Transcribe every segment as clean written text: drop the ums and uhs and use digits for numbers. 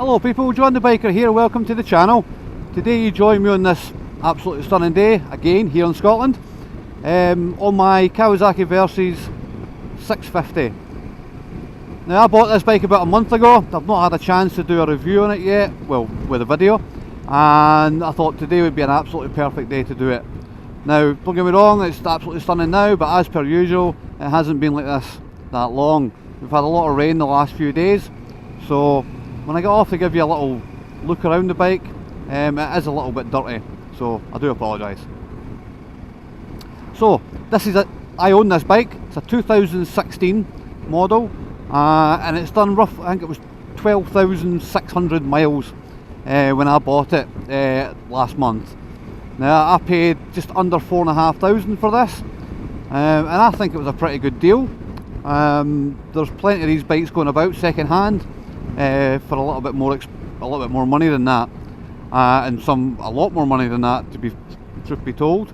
Hello people, John the Biker here, welcome to the channel. Today you join me on this absolutely stunning day, again here in Scotland, on my Kawasaki Versys 650. Now I bought this bike about a month ago. I've not had a chance to do a review on it yet, well with a video, and I thought today would be an absolutely perfect day to do it. Now don't get me wrong, it's absolutely stunning now, but as per usual it hasn't been like this that long. We've had a lot of rain the last few days, so when I get off to give you a little look around the bike, it is a little bit dirty, so I do apologise. So this is I own this bike. It's a 2016 model, and it's done rough, I think it was 12,600 miles when I bought it last month. Now I paid just under 4,500 for this, and I think it was a pretty good deal. There's plenty of these bikes going about second hand for a little bit more money than that, and a lot more money than that, to be truth be told.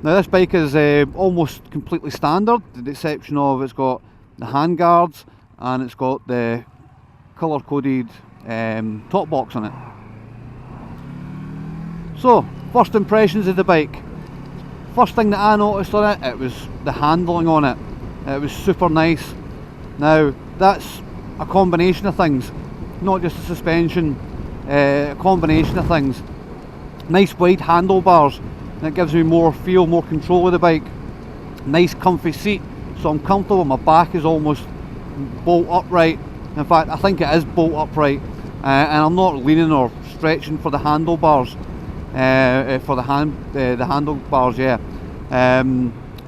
Now this bike is almost completely standard, with the exception of it's got the handguards and it's got the colour coded top box on it. So first impressions of the bike. First thing that I noticed on it was the handling on it. It was super nice. Now that's a combination of things, not just the suspension, a combination of things. Nice wide handlebars, and it gives me more feel, more control of the bike. Nice comfy seat, so I'm comfortable. My back is almost bolt upright. In fact, I think it is bolt upright, and I'm not leaning or stretching for the handlebars. The handlebars, yeah.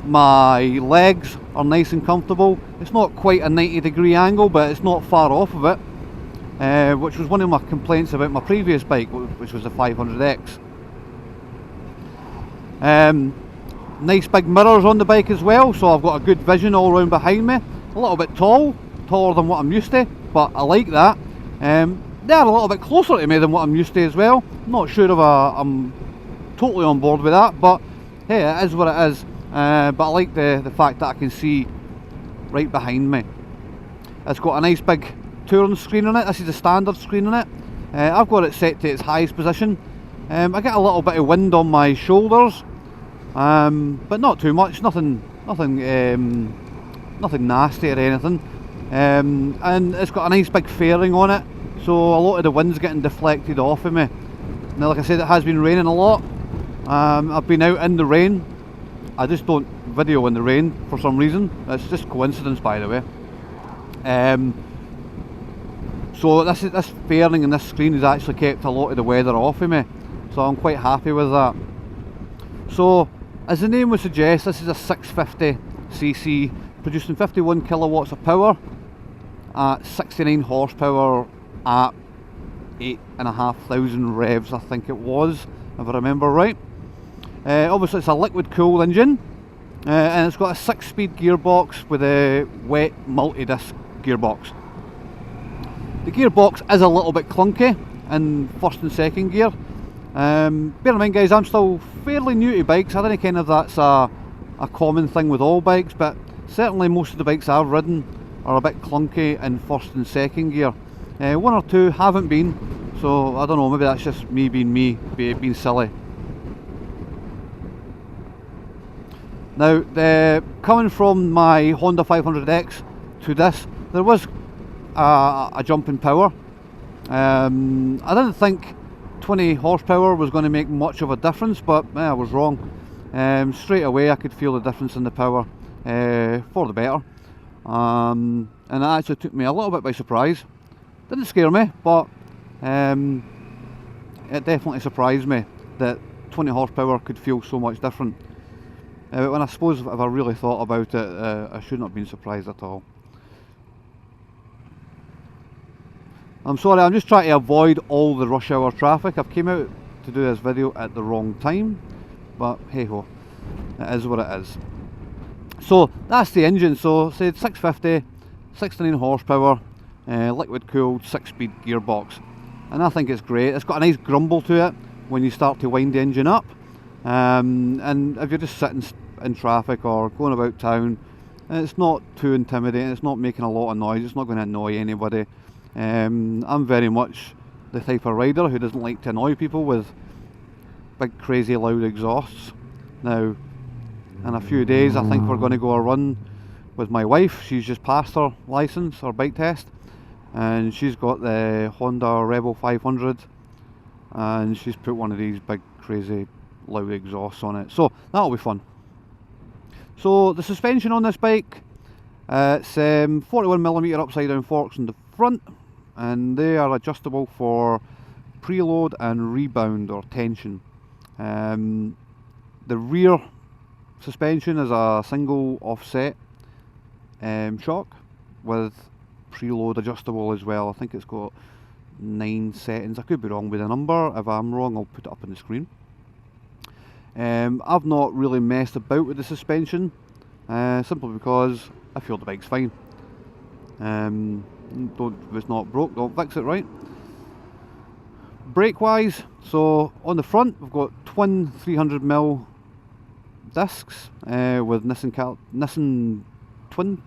My legs are nice and comfortable. It's not quite a 90-degree angle, but it's not far off of it, which was one of my complaints about my previous bike, which was the 500X. Nice big mirrors on the bike as well, so I've got a good vision all around behind me. A little bit taller than what I'm used to, but I like that. They are a little bit closer to me than what I'm used to as well. I'm not sure if I'm totally on board with that, but hey, it is what it is. But I like the fact that I can see right behind me. It's got a nice big touring screen on it. This is the standard screen on it. I've got it set to its highest position. I get a little bit of wind on my shoulders, but not too much. Nothing nasty or anything. And it's got a nice big fairing on it, so a lot of the wind's getting deflected off of me. Now, like I said, it has been raining a lot. I've been out in the rain. I just don't video in the rain for some reason. It's just coincidence, by the way. So this fairing and this screen has actually kept a lot of the weather off of me, so I'm quite happy with that. So, as the name would suggest, this is a 650cc, producing 51 kilowatts of power at 69 horsepower at 8,500 revs, I think it was, if I remember right. Obviously it's a liquid cooled engine, and it's got a 6-speed gearbox with a wet multi-disc gearbox. The gearbox is a little bit clunky in first and second gear. Bear in mind guys, I'm still fairly new to bikes. I don't know if that's a common thing with all bikes, but certainly most of the bikes I've ridden are a bit clunky in first and second gear. One or two haven't been, so I don't know, maybe that's just me being silly. Now, coming from my Honda 500X to this, there was a jump in power. I didn't think 20 horsepower was going to make much of a difference, but I was wrong. Straight away I could feel the difference in the power, for the better. And it actually took me a little bit by surprise. Didn't scare me, but it definitely surprised me that 20 horsepower could feel so much different. When I suppose if I really thought about it, I shouldn't have been surprised at all. I'm sorry, I'm just trying to avoid all the rush hour traffic. I've came out to do this video at the wrong time, but hey ho, it is what it is. So that's the engine. So said 650, 69 horsepower, liquid cooled 6-speed gearbox, and I think it's great. It's got a nice grumble to it when you start to wind the engine up. And if you're just sitting in traffic or going about town, it's not too intimidating, it's not making a lot of noise, it's not going to annoy anybody. I'm very much the type of rider who doesn't like to annoy people with big crazy loud exhausts. Now in a few days I think we're going to go a run with my wife. She's just passed her licence, her bike test, and she's got the Honda Rebel 500 and she's put one of these big crazy loud exhausts on it, so that'll be fun. So the suspension on this bike, it's 41mm upside down forks in the front, and they are adjustable for preload and rebound or tension. The rear suspension is a single offset shock with preload adjustable as well. I think it's got 9 settings. I could be wrong with the number. If I'm wrong, I'll put it up on the screen. I've not really messed about with the suspension, simply because I feel the bike's fine. If it's not broke, don't fix it, right? Brake wise, so on the front we've got twin 300mm discs with Nissan twin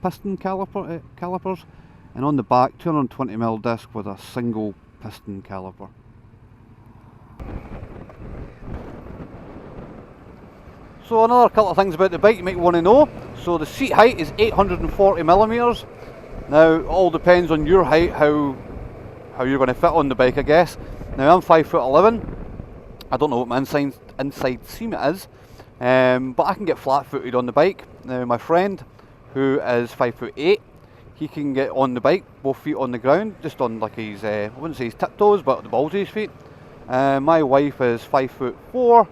piston calipers, and on the back 220mm disc with a single piston caliper. So another couple of things about the bike you might want to know. So the seat height is 840mm. Now it all depends on your height, how you're going to fit on the bike, I guess. Now I'm 5'11". I don't know what my inside seam is, but I can get flat footed on the bike. Now my friend, who is 5'8", he can get on the bike, both feet on the ground, just on like his, I wouldn't say his tiptoes, but the balls of his feet. My wife is 5'4",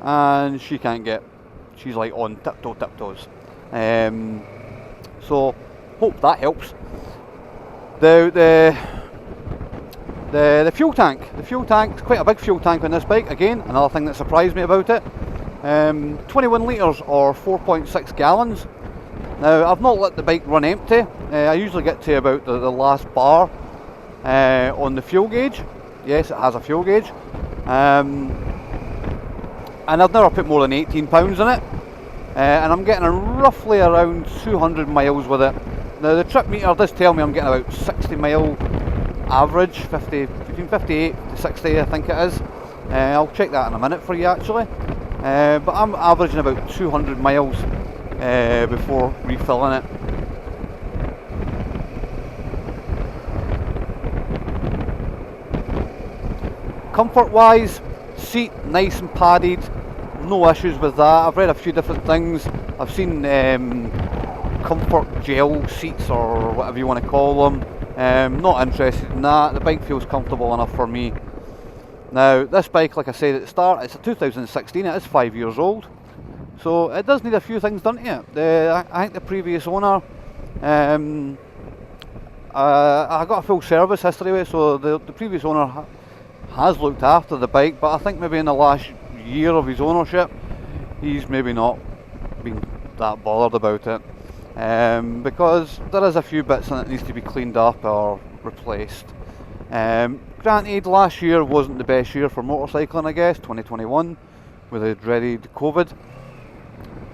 and she can't get, she's like on tiptoes. So hope that helps. The fuel tank. The fuel tank is quite a big fuel tank on this bike. Again, another thing that surprised me about it. 21 litres or 4.6 gallons. Now I've not let the bike run empty. I usually get to about the last bar on the fuel gauge. Yes, it has a fuel gauge. And I've never put more than 18 pounds in it. And I'm getting roughly around 200 miles with it. Now the trip meter does tell me I'm getting about 60 mile average, between 58 to 60 I think it is. I'll check that in a minute for you actually. But I'm averaging about 200 miles before refilling it. Comfort wise, seat nice and padded, no issues with that. I've read a few different things. I've seen comfort gel seats or whatever you want to call them. Not interested in that. The bike feels comfortable enough for me. Now this bike, like I said at the start, it's a 2016, it is 5 years old, so it does need a few things done to it. I think the previous owner, I got a full service history with, so the previous owner has looked after the bike, but I think maybe in the last year of his ownership he's maybe not been that bothered about it, because there is a few bits in it that needs to be cleaned up or replaced. Granted, last year wasn't the best year for motorcycling, I guess, 2021, with the dreaded COVID,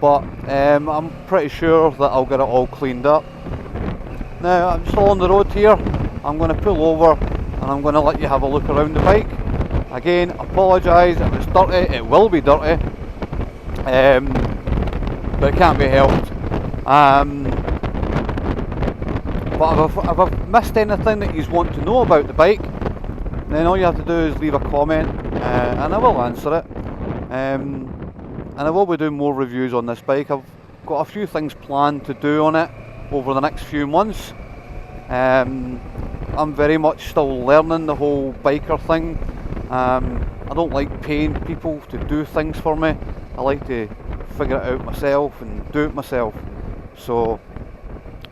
but I'm pretty sure that I'll get it all cleaned up. Now I'm still on the road here. I'm going to pull over and I'm going to let you have a look around the bike. Again, apologise if it's dirty, it will be dirty, but it can't be helped. But if I've missed anything that you want to know about the bike, then all you have to do is leave a comment and I will answer it. And I will be doing more reviews on this bike. I've got a few things planned to do on it over the next few months. I'm very much still learning the whole biker thing. I don't like paying people to do things for me. I like to figure it out myself and do it myself. So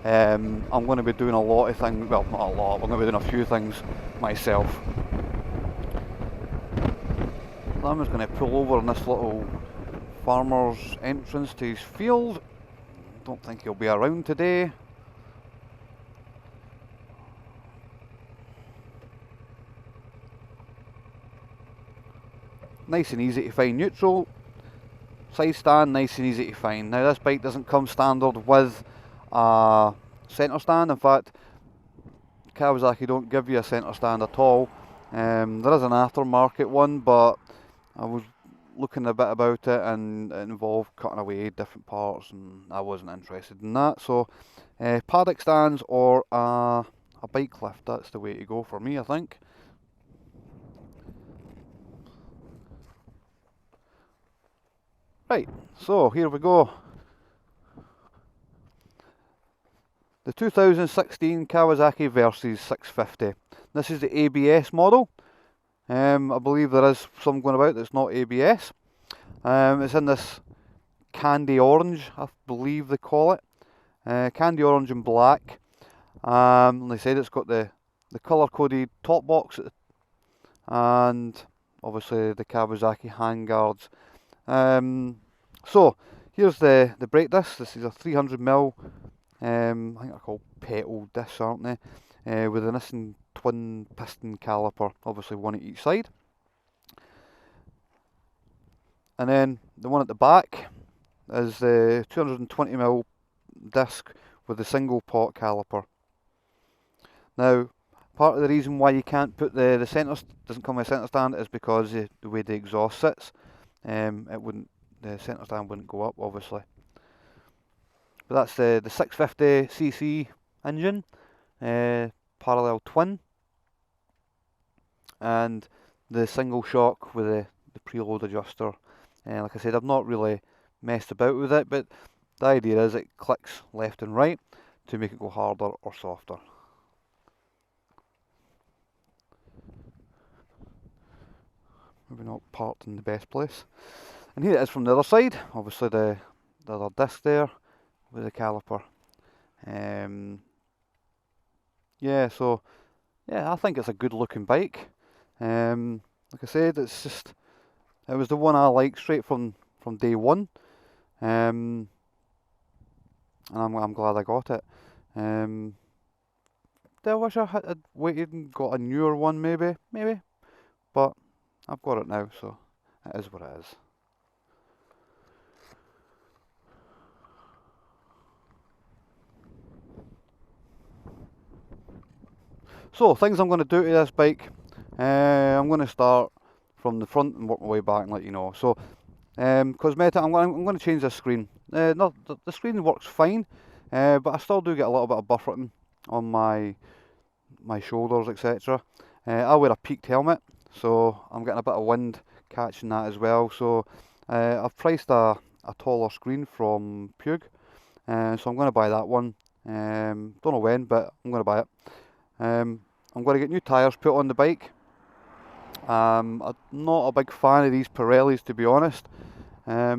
I'm going to be doing a lot of things, well not a lot, I'm going to be doing a few things myself. I'm just going to pull over in this little farmer's entrance to his field. Don't think he'll be around today. Nice and easy to find neutral. Side stand, nice and easy to find. Now this bike doesn't come standard with a centre stand. In fact, Kawasaki don't give you a centre stand at all. There is an aftermarket one, but I was looking a bit about it, and it involved cutting away different parts, and I wasn't interested in that. So paddock stands or a bike lift, that's the way to go for me, I think. Right, so here we go. The 2016 Kawasaki Versys 650. This is the ABS model. I believe there is some going about that's not ABS. It's in this candy orange, I believe they call it. Candy orange and black. Like I said, it's got the colour coded top box and obviously the Kawasaki handguards. So here's the brake disc. This is a 300mm. I think they're called petal discs, aren't they? With a Nissan twin piston caliper, obviously one at each side. And then the one at the back is the 220mm disc with the single pot caliper. Now, part of the reason why you can't put the centre, doesn't come with a centre stand, is because the way the exhaust sits. The centre stand wouldn't go up, obviously. But that's the 650cc engine, parallel twin, and the single shock with the preload adjuster. Like I said, I've not really messed about with it, but the idea is it clicks left and right to make it go harder or softer. Maybe not parked in the best place. And here it is from the other side, obviously the other disc there with the caliper. Yeah, so yeah, I think it's a good looking bike. Like I said, it was the one I liked straight from day one, and I'm glad I got it. I wish I had waited and got a newer one, maybe, but I've got it now, so it is what it is. So things I'm going to do to this bike, I'm going to start from the front and work my way back and let you know. So cosmetic, I'm going to change the screen. No, the screen works fine, but I still do get a little bit of buffeting on my shoulders, etc. I wear a peaked helmet, so I'm getting a bit of wind catching that as well. So I've priced a taller screen from Pug, so I'm going to buy that one. Don't know when, but I'm going to buy it. I'm going to get new tyres put on the bike. I'm not a big fan of these Pirellis, to be honest. I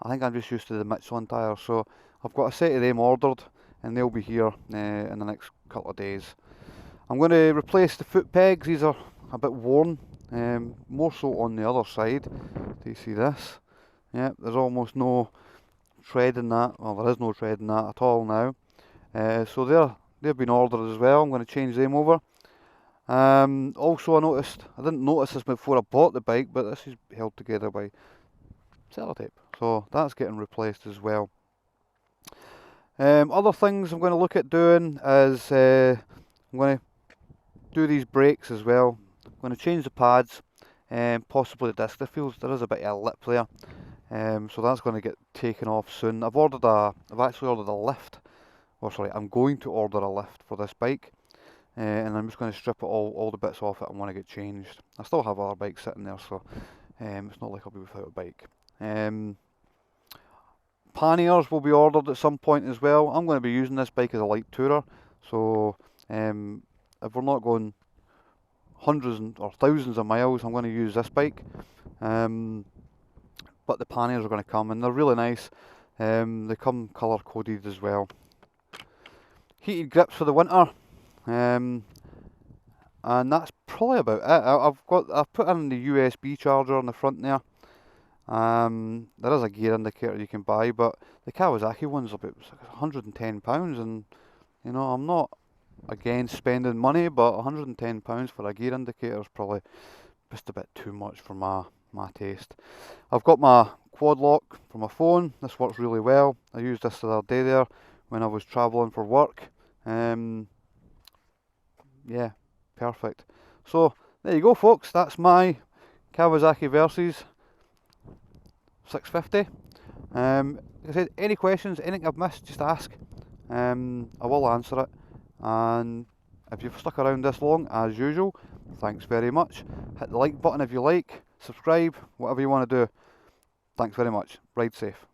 think I'm just used to the Michelin tyres, so I've got a set of them ordered, and they'll be here in the next couple of days. I'm going to replace the foot pegs. These are a bit worn, more so on the other side. Do you see this? Yeah, there's almost no tread in that. Well, there is no tread in that at all now. So they've been ordered as well. I'm going to change them over. Also, I didn't notice this before I bought the bike, but this is held together by sellotape, so that's getting replaced as well. Other things I'm going to look at doing is I'm going to do these brakes as well. I'm going to change the pads and possibly the disc. There is a bit of a lip there, so that's going to get taken off soon. I've actually ordered a lift. Or sorry, I'm going to order a lift for this bike, and I'm just going to strip it all the bits off it and want to get changed. I still have other bikes sitting there, so it's not like I'll be without a bike. Panniers will be ordered at some point as well. I'm going to be using this bike as a light tourer, so if we're not going hundreds or thousands of miles, I'm going to use this bike. But the panniers are going to come, and they're really nice. They come colour coded as well. Heated grips for the winter, and that's probably about it. I've put in the USB charger on the front there. There is a gear indicator you can buy, but the Kawasaki one's about £110, and you know, I'm not against spending money, but £110 for a gear indicator is probably just a bit too much for my taste. I've got my quad lock for my phone. This works really well. I used this the other day there when I was travelling for work. Yeah, perfect. So there you go, folks. That's my Kawasaki Versys 650. Like I said, any questions, anything I've missed, just ask. I will answer it. And if you've stuck around this long, as usual, thanks very much. Hit the like button if you like, subscribe, whatever you want to do. Thanks very much. Ride safe.